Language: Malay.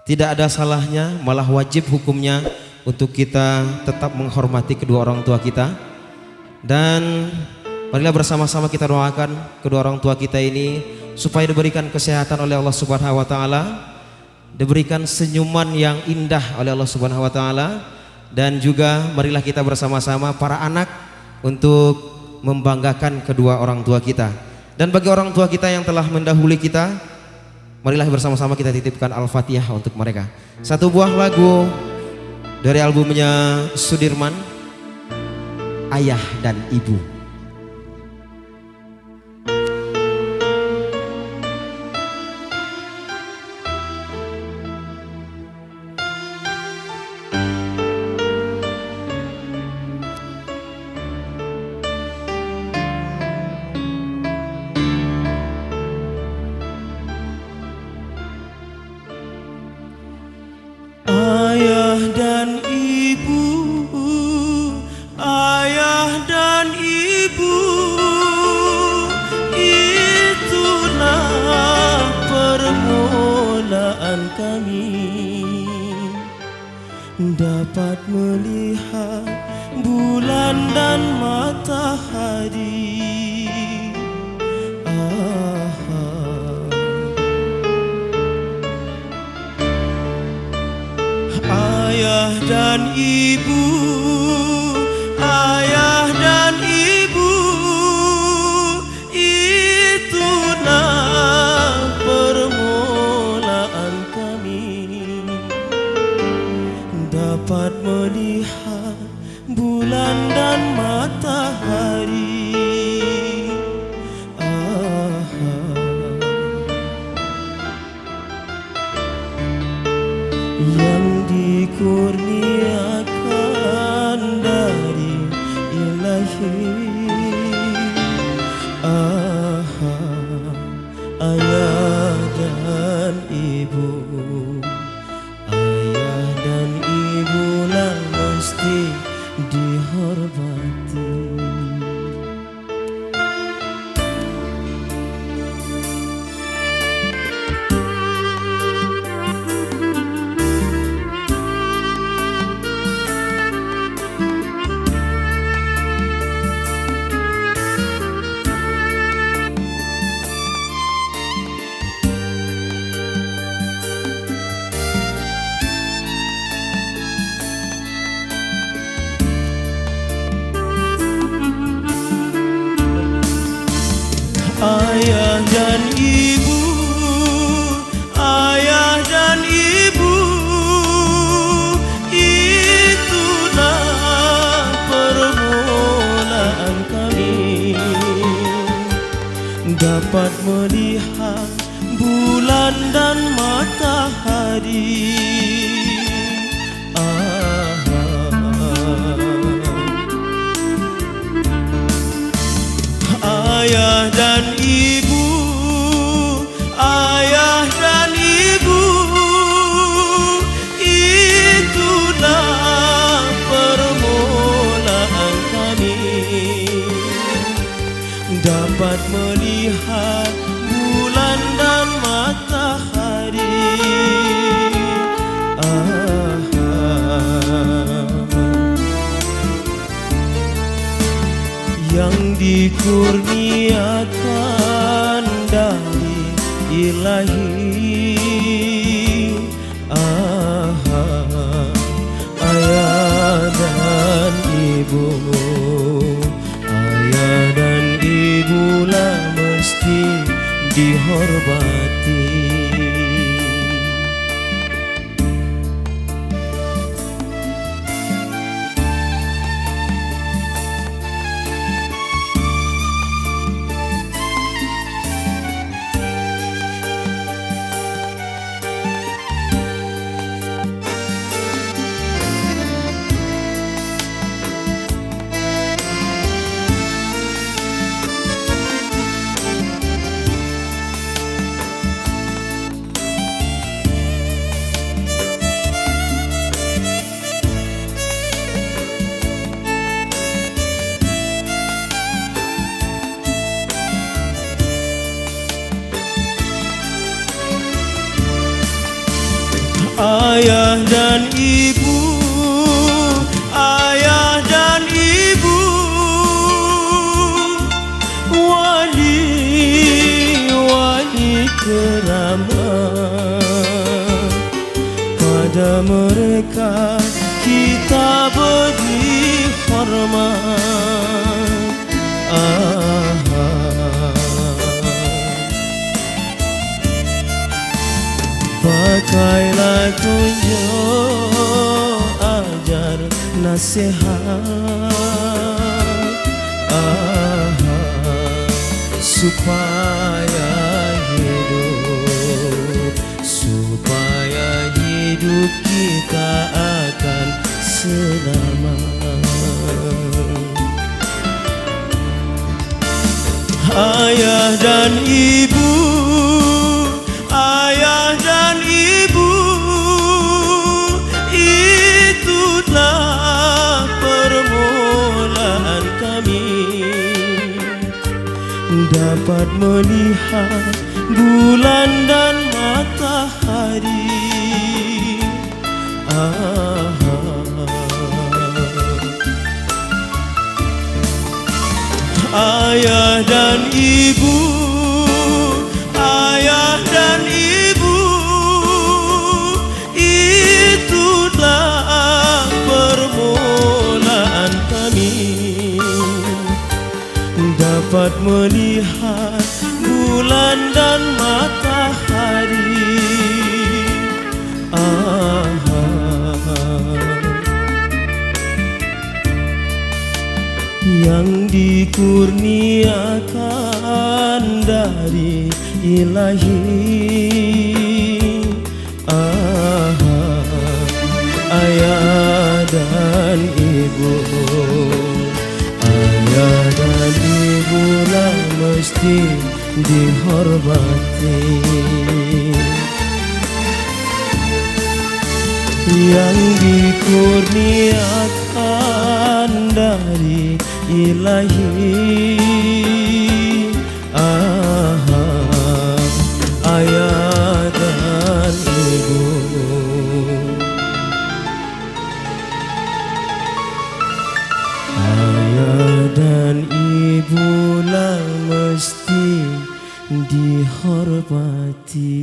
tidak ada salahnya, malah wajib hukumnya untuk kita tetap menghormati kedua orang tua kita. Dan marilah bersama-sama kita doakan kedua orang tua kita ini supaya diberikan kesehatan oleh Allah Subhanahu wa taala, diberikan senyuman yang indah oleh Allah Subhanahu wa taala, dan juga marilah kita bersama-sama para anak untuk membanggakan kedua orang tua kita. Dan bagi orang tua kita yang telah mendahului kita, marilah bersama-sama kita titipkan Al-Fatihah untuk mereka. Satu buah lagu dari albumnya Sudirman, Ayah dan Ibu. Ayah dan ibu, ayah dan ibu, itulah permulaan kami dapat melihat bulan dan matahari. Ayah dan ibu, ayah dan ibu, itulah permulaan kami dapat melihat bulan dan matahari. Yang dikurniakan dari Ilahi. Ayah dan ibu, ayah dan ibulah mesti dihormati. Ayah dan ibu, ayah dan ibu, itulah permulaan kami dapat melihat bulan dan matahari. Ayah dan ibu, ayah dan ibu, itulah permulaan kami dapat melihat bulan dan matahari. Yang dikurniakan dari Ilahi. Ayah dan ibu, ayah dan ibulah mesti dihormati. Ayah dan ibu, ayah dan ibu, wali-wali keramat, pada mereka kita beri hormat. Pakailah tunjuk ajar nasihat, supaya hidup kita akan selamat. Ayah dan ibu, ayah dan ibu, itulah permulaan kami dapat melihat bulan dan matahari. Ayah dan ibu, ayah dan ibu, itulah permulaan kami dapat melihat bulan dan matahari. Yang dikurniakan dari Ilahi, ayah dan ibu, ayah dan ibu lah mesti dihormati. Yang dikurniakan dari Ilahi, ayah dan ibu, ayah dan ibu lah mesti dihormati.